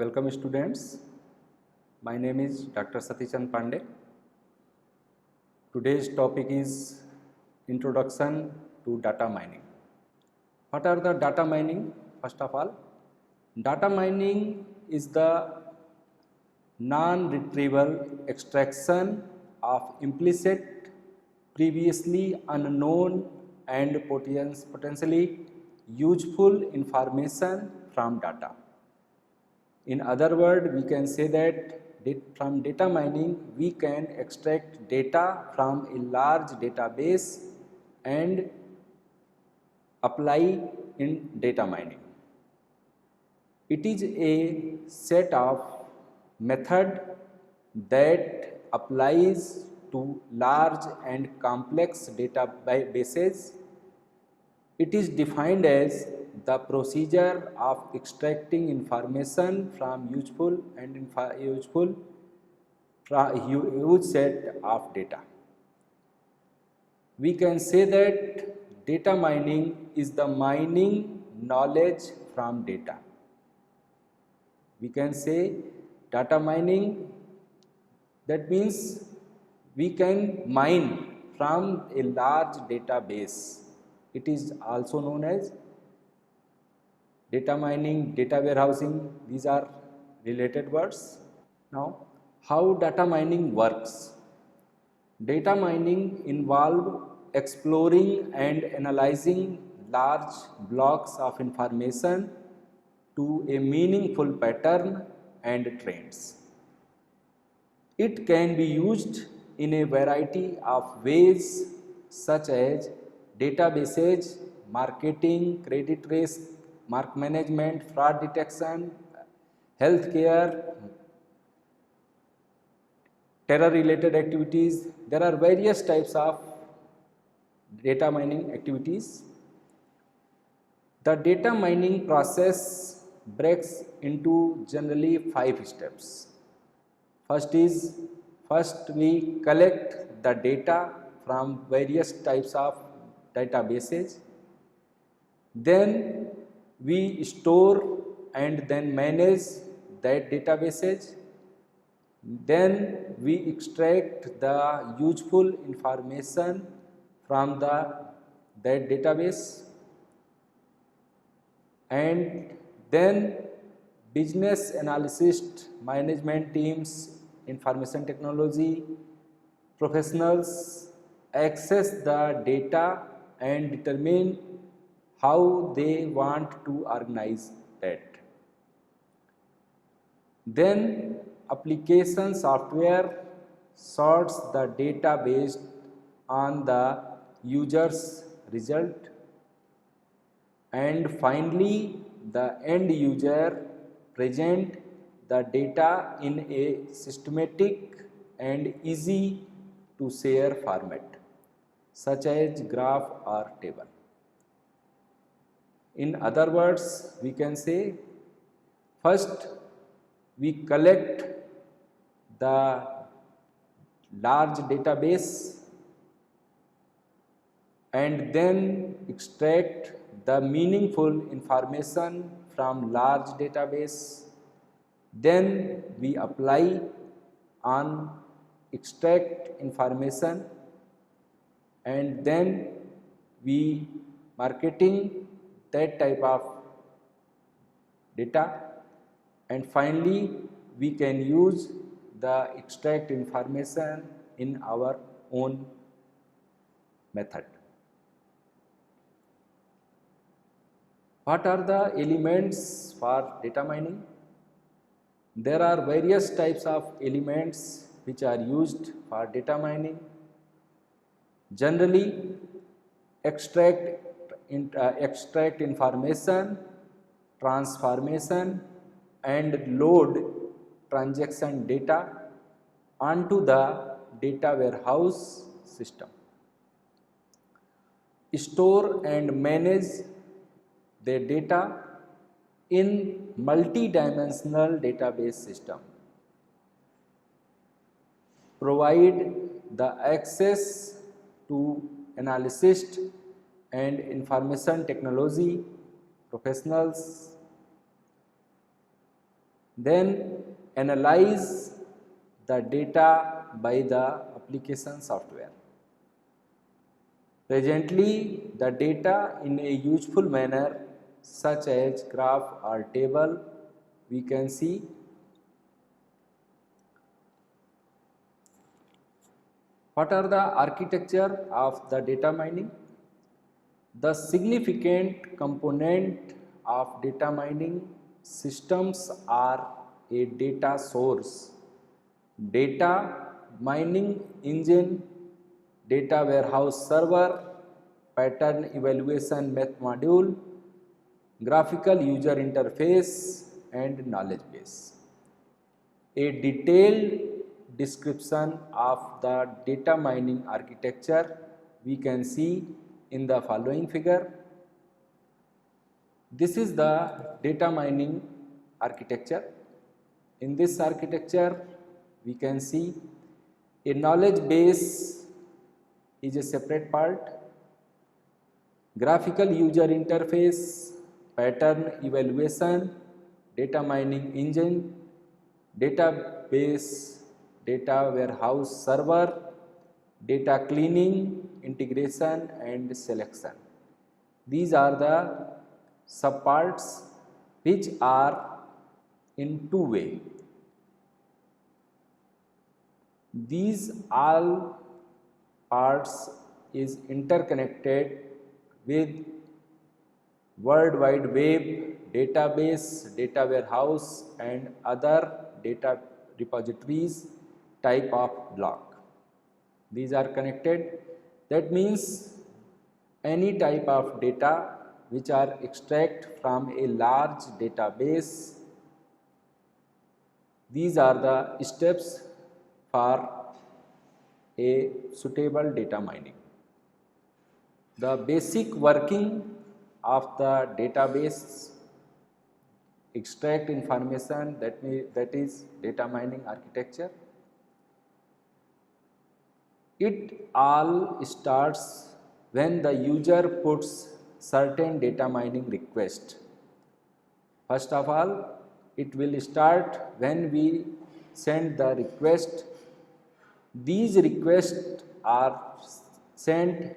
Welcome students, my name is Dr. Satichand Pandey. Today's topic is Introduction to Data Mining. What are the data mining? First of all, data mining is the non-retrieval extraction of implicit, previously unknown and potentially useful information from data. In other words, we can say that from data mining, we can extract data from a large database and apply in data mining. It is a set of method that applies to large and complex databases. It is defined as the procedure of extracting information from useful and huge set of data. We can say that data mining is the mining knowledge from data. We can say data mining, that means we can mine from a large database. It is also known as data mining, data warehousing. These are related words. Now, how data mining works? Data mining involves exploring and analyzing large blocks of information to a meaningful pattern and trends. It can be used in a variety of ways such as databases, marketing, credit risk, mark management, fraud detection, healthcare, terror related activities. There are various types of data mining activities. The data mining process breaks into generally 5 steps. First we collect the data from various types of databases. Then we store and then manage that databases. Then we extract the useful information from that database, and then business analysts, management teams, information technology professionals access the data and determine how they want to organize that. Then application software sorts the data based on the user's result, and finally the end user present the data in a systematic and easy to share format such as graph or table. In other words, we can say first we collect the large database and then extract the meaningful information from large database. Then we apply on extract information, and then we marketing that type of data, and finally we can use the extract information in our own method. What are the elements for data mining? There are various types of elements which are used for data mining. Generally, extract information, transformation, and load transaction data onto the data warehouse system. Store and manage the data in multi-dimensional database system. Provide the access to analysts and information technology professionals. then analyze the data by the application software. Presently, the data in a useful manner such as graph or table we can see. What are the architecture of the data mining? The significant component of data mining systems are a data source, data mining engine, data warehouse server, pattern evaluation module, graphical user interface, and knowledge base. A detailed description of the data mining architecture we can see in the following figure. This is the data mining architecture. In this architecture, we can see a knowledge base is a separate part, graphical user interface, pattern evaluation, data mining engine, database, data warehouse server, data cleaning, integration and selection. These are the subparts which are in two ways. These all parts is interconnected with World Wide Web, database, data warehouse and other data repositories type of block. These are connected. That means any type of data which are extract from a large database, these are the steps for a suitable data mining. The basic working of the database extract information, that is data mining architecture. It all starts when the user puts certain data mining request. First of all, it will start when we send the request. These requests are sent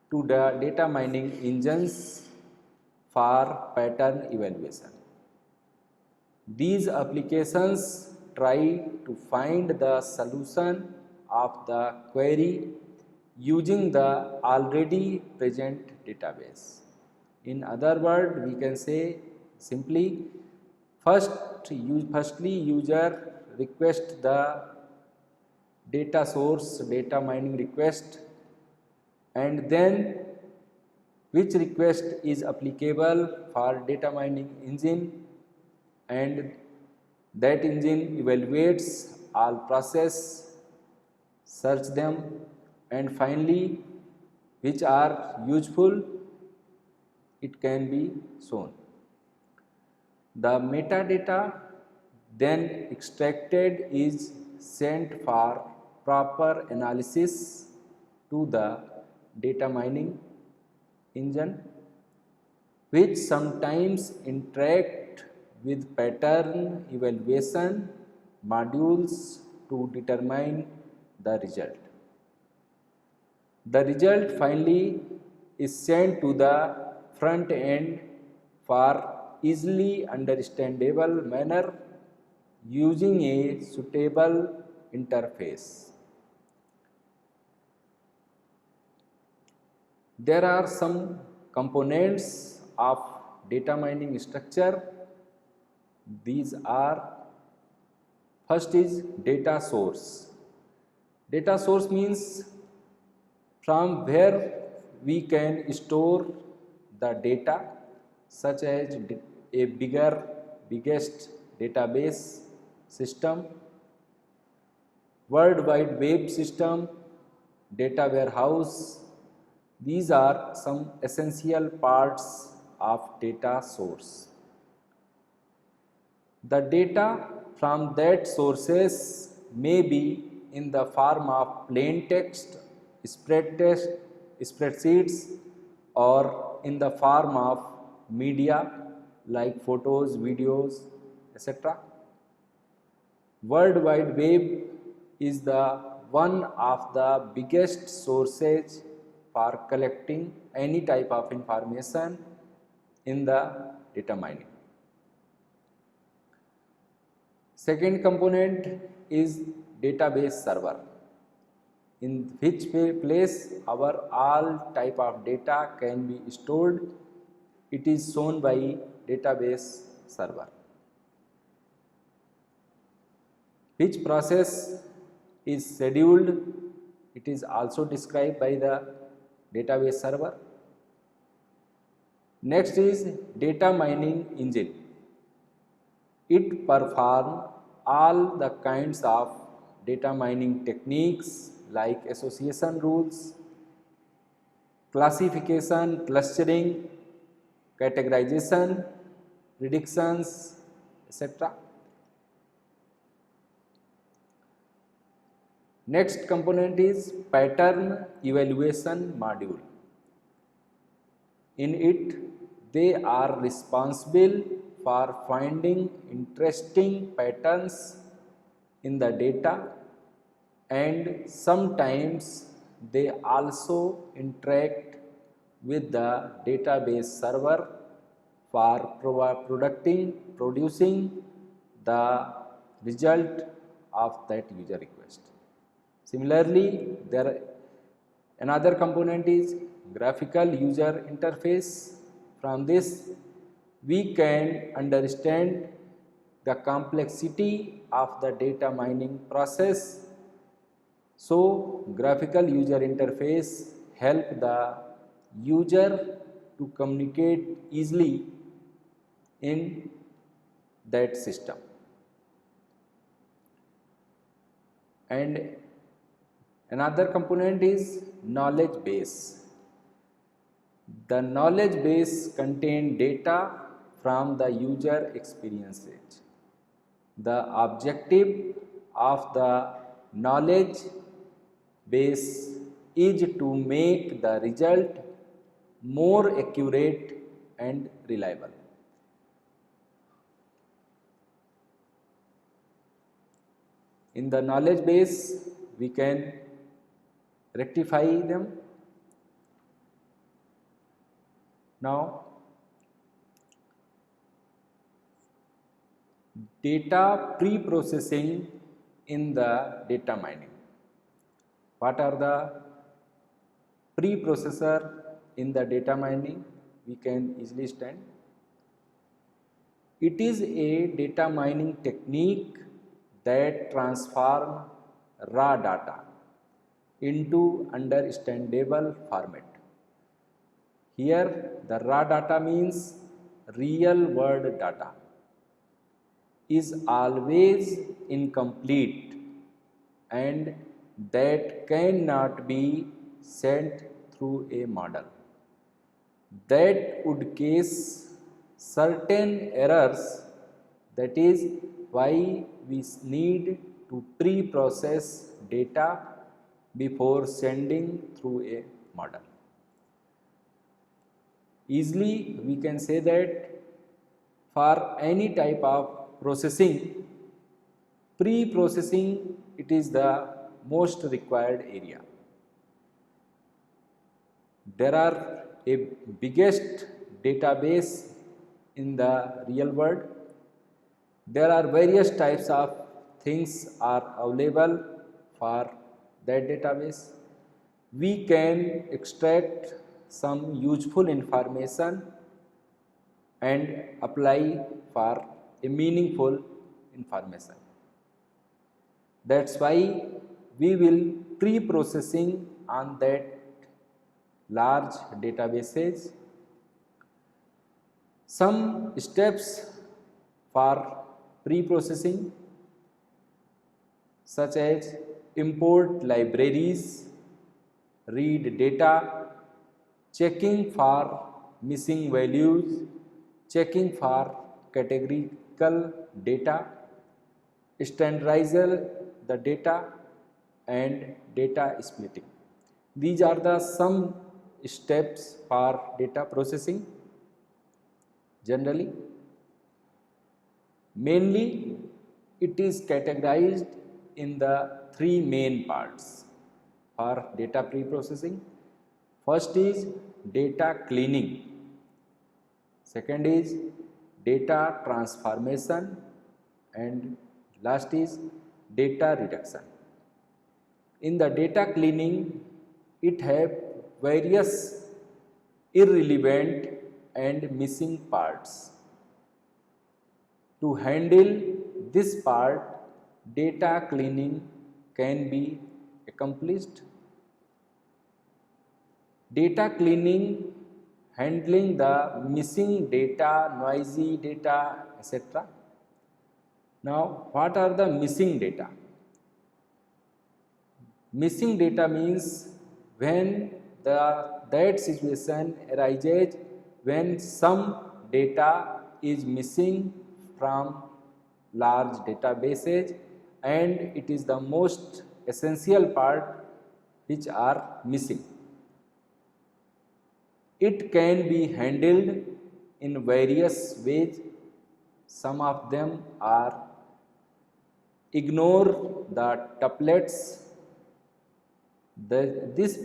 to the data mining engines for pattern evaluation. These applications try to find the solution of the query using the already present database. In other words, we can say simply, firstly user request the data source, data mining request, and then which request is applicable for data mining engine, and that engine evaluates all process, search them, and finally which are useful, it can be shown. The metadata then extracted is sent for proper analysis to the data mining engine, which sometimes interact with pattern evaluation modules to determine the result. The result finally is sent to the front end for easily understandable manner using a suitable interface. There are some components of data mining structure. These are, first is data source. Data source means from where we can store the data, such as a biggest database system, World Wide Web system, data warehouse. These are some essential parts of data source. The data from that sources may be in the form of plain text, spreadsheets, or in the form of media like photos, videos, etc. World Wide Web is the one of the biggest sources for collecting any type of information in the data mining. Second component is database server, in which place our all type of data can be stored. It is shown by database server. Which process is scheduled, it is also described by the database server. Next is data mining engine. It performs all the kinds of data mining techniques like association rules, classification, clustering, categorization, predictions, etc. Next component is pattern evaluation module. In it, they are responsible for finding interesting patterns in the data, and sometimes they also interact with the database server for producing the result of that user request. Similarly, another component is graphical user interface. From this, we can understand the complexity of the data mining process. So, graphical user interface help the user to communicate easily in that system. And another component is knowledge base. The knowledge base contains data from the user experiences. The objective of the knowledge base is to make the result more accurate and reliable. In the knowledge base, we can rectify them. Now, data pre-processing in the data mining. What are the pre-processor in the data mining? We can easily stand. It is a data mining technique that transforms raw data into understandable format. Here, the raw data means real world data is always incomplete and that cannot be sent through a model. That would cause certain errors. That is why we need to pre-process data before sending through a model. Easily we can say that for any type of processing, pre-processing it is the most required area. There are a biggest database in the real world. There are various types of things are available for that database. We can extract some useful information and apply for a meaningful information. That's why we will pre-processing on that large databases. Some steps for pre-processing such as import libraries, read data, checking for missing values, checking for categorical data, standardize the data and data splitting. These are the some steps for data processing. Generally, mainly it is categorized in the three main parts for data pre-processing. First is data cleaning, second is data transformation, and last is data reduction. In the data cleaning, it have various irrelevant and missing parts. To handle this part, data cleaning can be accomplished. Data cleaning handling the missing data, noisy data, etc. Now, what are the missing data? Missing data means when that situation arises when some data is missing from large databases and it is the most essential part which are missing. It can be handled in various ways. Some of them are ignore the tuplets.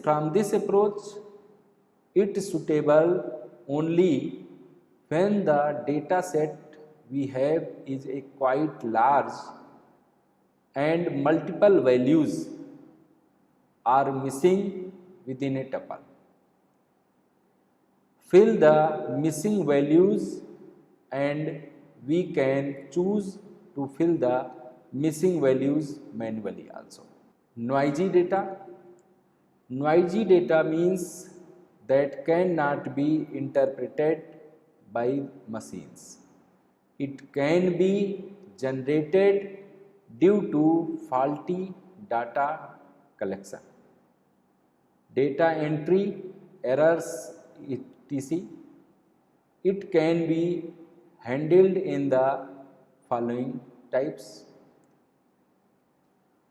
From this approach, it is suitable only when the data set we have is a quite large and multiple values are missing within a tuple. Fill the missing values and we can choose to fill the missing values manually also. Noisy data. Noisy data means that cannot be interpreted by machines. It can be generated due to faulty data collection, data entry errors, etc. It can be handled in the following types.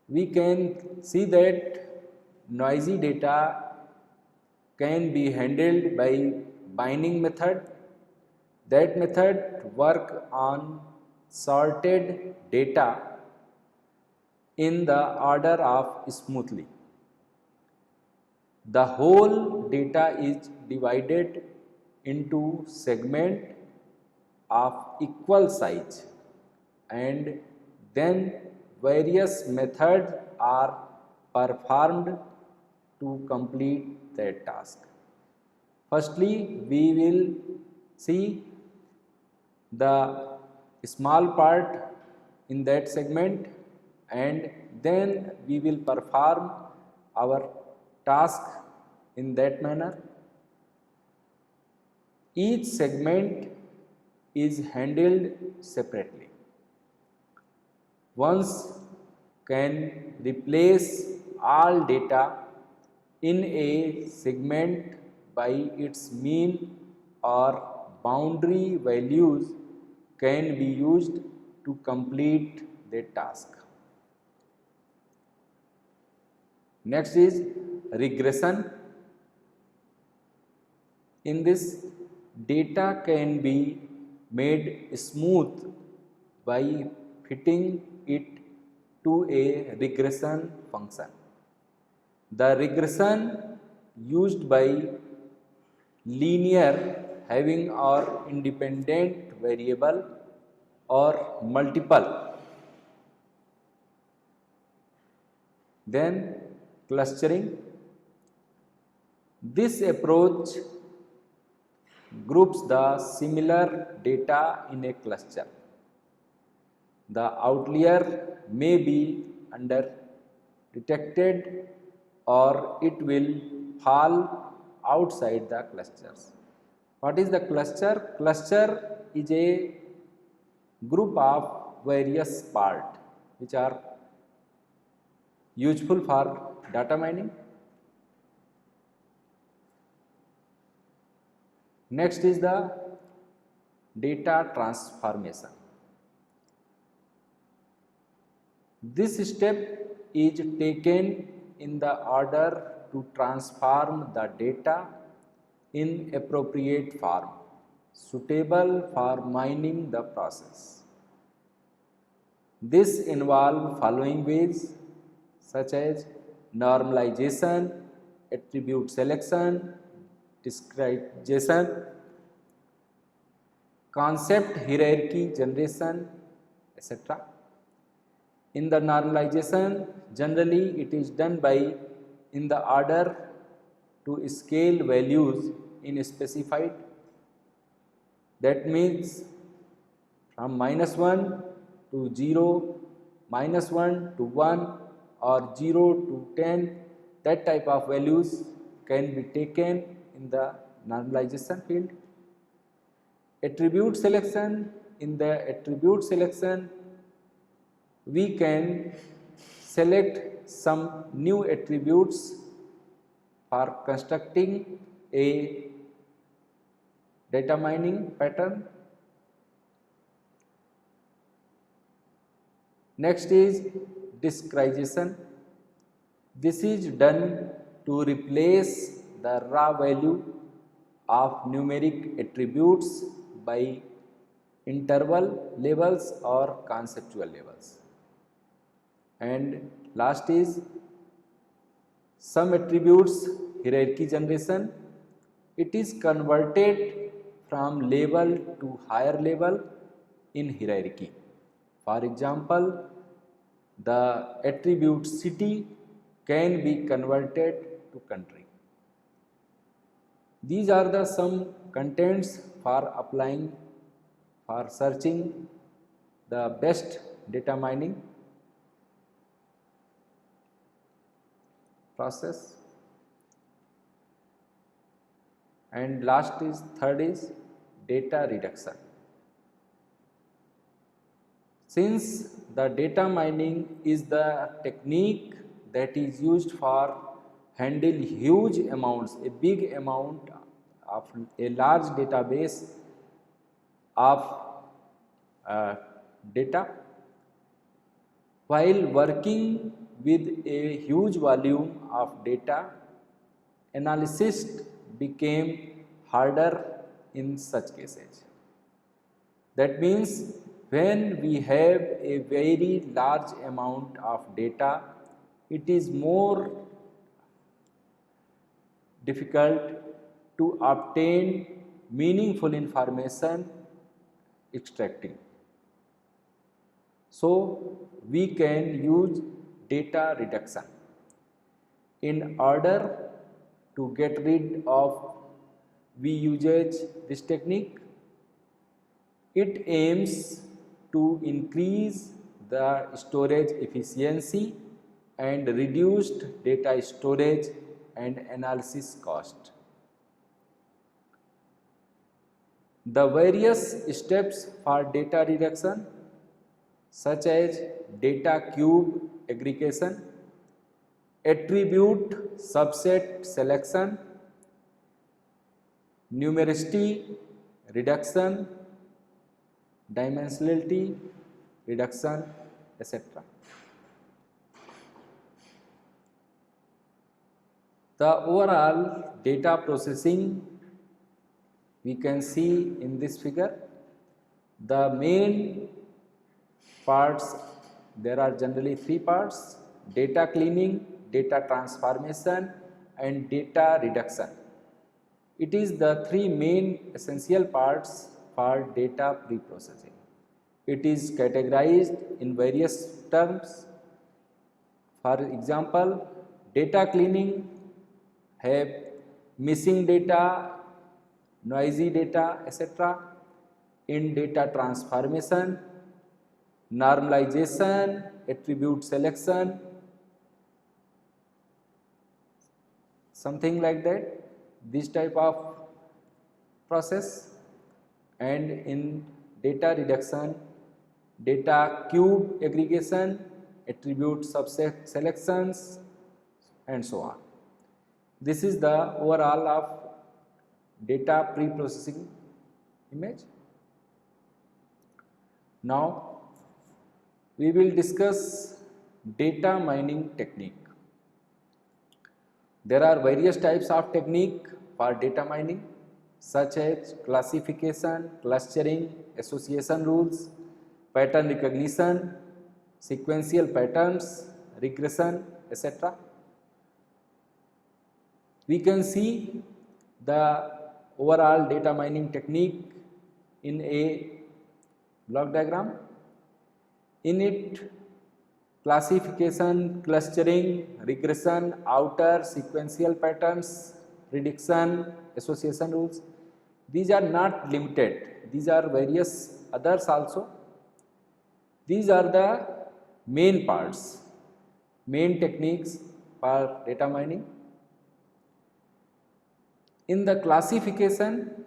We can see that noisy data can be handled by binding method. That method work on sorted data in the order of smoothly. The whole data is divided into segment of equal size and then various methods are performed to complete that task. Firstly, we will see the small part in that segment and then we will perform our task in that manner. Each segment is handled separately. Once can replace all data in a segment by its mean or boundary values can be used to complete the task. Next is regression. In this, data can be made smooth by fitting it to a regression function. The regression used by linear having or independent variable or multiple. Then clustering. This approach groups the similar data in a cluster. The outlier may be under detected or it will fall outside the clusters. What is the cluster? Cluster is a group of various parts which are useful for data mining. Next is the data transformation. This step is taken in the order to transform the data in appropriate form, suitable for mining the process. This involve following ways such as normalization, attribute selection, discretization, concept hierarchy generation, etc. In the normalization, generally it is done by in the order to scale values in specified. That means from -1 to 0, -1 to 1 or 0 to 10, that type of values can be taken in the normalization field. Attribute selection, in the attribute selection we can select some new attributes for constructing a data mining pattern. Next is discretization. This is done to replace the raw value of numeric attributes by interval labels or conceptual labels. And last is some attributes hierarchy generation. It is converted from label to higher level in hierarchy. For example, the attribute city can be converted to country. These are the some contents for applying, for searching the best data mining process. And last is third is data reduction. Since the data mining is the technique that is used for handle huge amounts, a big amount of a large database of data, while working with a huge volume of data, analysis became harder in such cases. That means when we have a very large amount of data, it is more difficult to obtain meaningful information extracting. So we can use data reduction. In order to get rid of, we use this technique. It aims to increase the storage efficiency and reduced data storage and analysis cost. The various steps for data reduction, such as data cube aggregation, attribute subset selection, numericity reduction, dimensionality reduction, etc. The overall data processing we can see in this figure. The main parts, there are generally three parts: data cleaning, data transformation and data reduction. It is the three main essential parts for data pre-processing. It is categorized in various terms. For example, data cleaning have missing data, noisy data, etc. In data transformation, normalization, attribute selection, something like that, this type of process. And in data reduction, data cube aggregation, attribute subset selections and so on. This is the overall of data pre-processing image. Now we will discuss data mining technique. There are various types of technique for data mining, such as classification, clustering, association rules, pattern recognition, sequential patterns, regression, etc. We can see the overall data mining technique in a block diagram. In it, classification, clustering, regression, outer, sequential patterns, prediction, association rules. These are not limited. These are various others also. These are the main parts, main techniques for data mining. In the classification,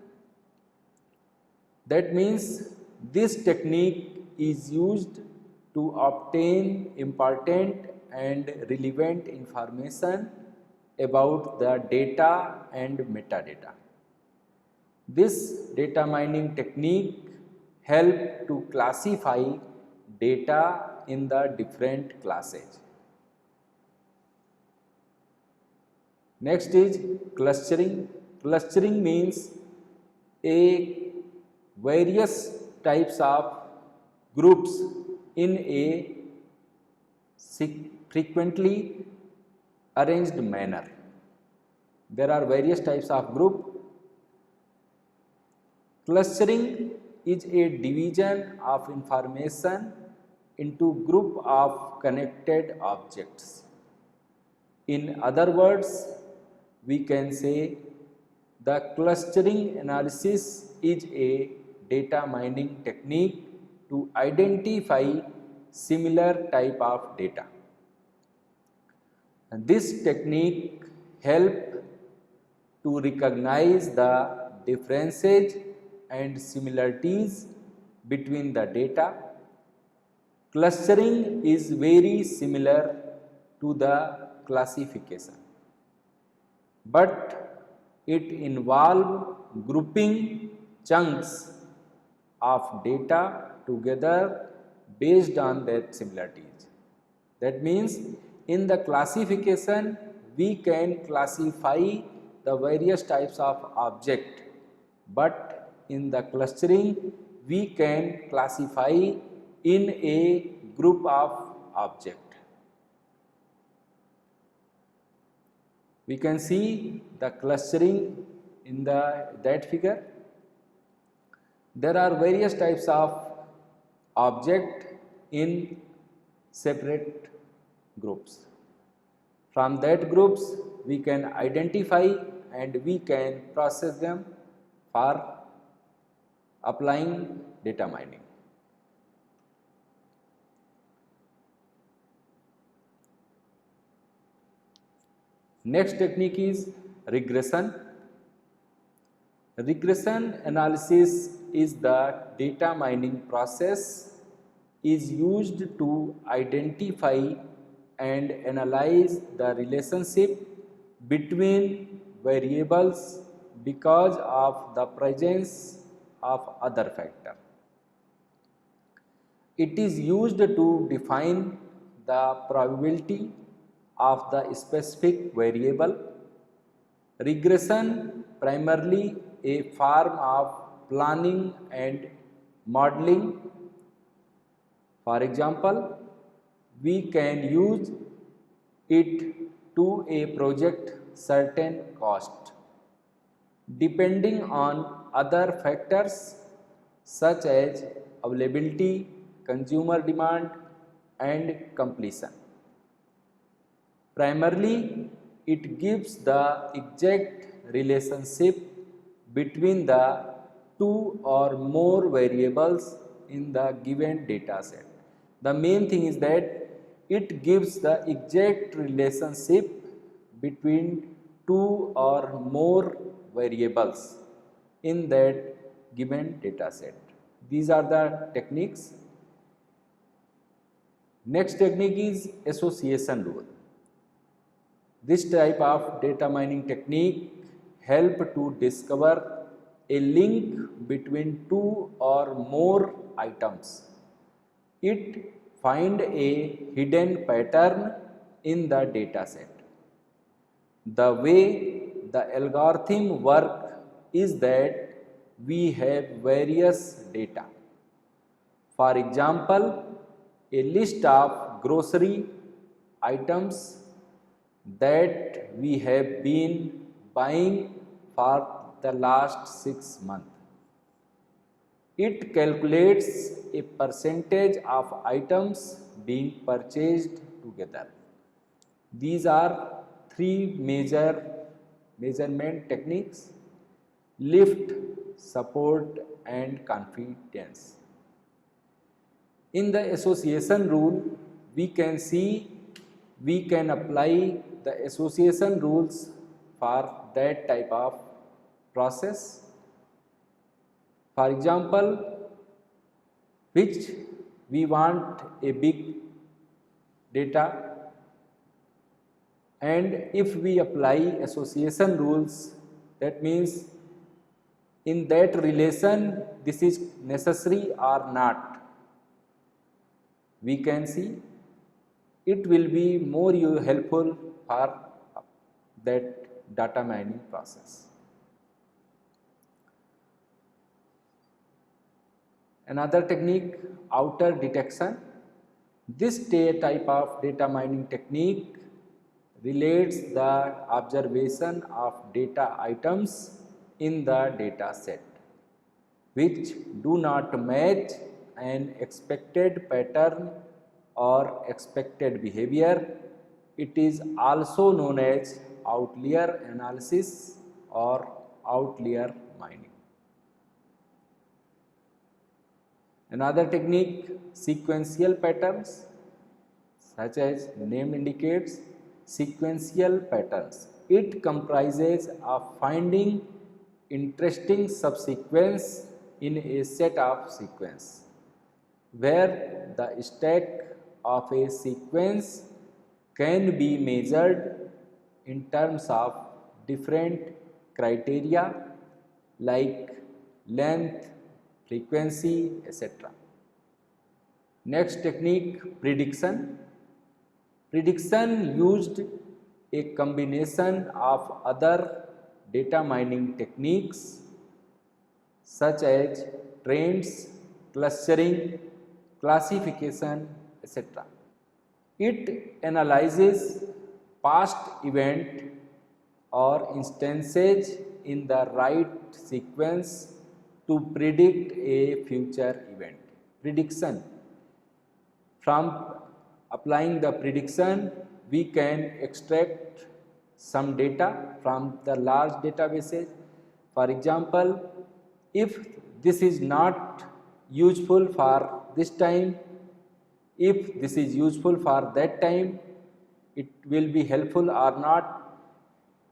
that means this technique is used to obtain important and relevant information about the data and metadata. This data mining technique helps to classify data in the different classes. Next is clustering. Clustering means a various types of groups in a frequently arranged manner. There are various types of group. Clustering is a division of information into group of connected objects. In other words, we can say the clustering analysis is a data mining technique to identify similar type of data. And this technique helps to recognize the differences and similarities between the data. Clustering is very similar to the classification, but it involves grouping chunks of data together based on their similarities. That means in the classification we can classify the various types of object, but in the clustering we can classify in a group of object. We can see the clustering in that figure. There are various types of object in separate groups. From that groups we can identify and we can process them for applying data mining. Next technique is regression. Regression analysis is the data mining process is used to identify and analyze the relationship between variables because of the presence of other factor. It is used to define the probability of the specific variable. Regression primarily a form of planning and modeling. For example, we can use it to a project certain cost depending on other factors such as availability, consumer demand and completion. Primarily, it gives the exact relationship between the two or more variables in the given data set. The main thing is that it gives the exact relationship between two or more variables in that given data set. These are the techniques. Next technique is association rule. This type of data mining technique help to discover a link between two or more items. It find a hidden pattern in the data set. The way the algorithm work is that we have various data. For example, a list of grocery items that we have been buying for the last 6 months. It calculates a percentage of items being purchased together. These are three major measurement techniques: lift, support, and confidence. In the association rule, we can see we can apply the association rules for that type of process. For example, which we want a big data, and if we apply association rules, that means in that relation this is necessary or not, we can see it will be more helpful for that data mining process. Another technique, outer detection. This type of data mining technique relates the observation of data items in the data set which do not match an expected pattern or expected behavior. It is also known as outlier analysis or outlier mining. Another technique, sequential patterns, such as the name indicates, sequential patterns. It comprises of finding interesting subsequence in a set of sequence, where the stack of a sequence can be measured in terms of different criteria like length, frequency, etc. Next technique, prediction. Prediction used a combination of other data mining techniques such as trends, clustering, classification, etc. It analyzes past event or instances in the right sequence to predict a future event. Prediction. From applying the prediction, we can extract some data from the large databases. For example, if this is not useful for this time, if this is useful for that time, it will be helpful or not,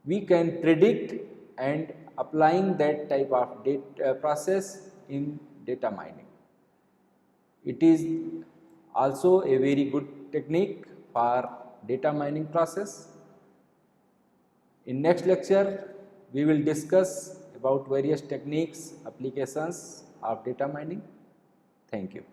we can predict and applying that type of data process in data mining. It is also a very good technique for data mining process. In next lecture, we will discuss about various techniques, applications of data mining. Thank you.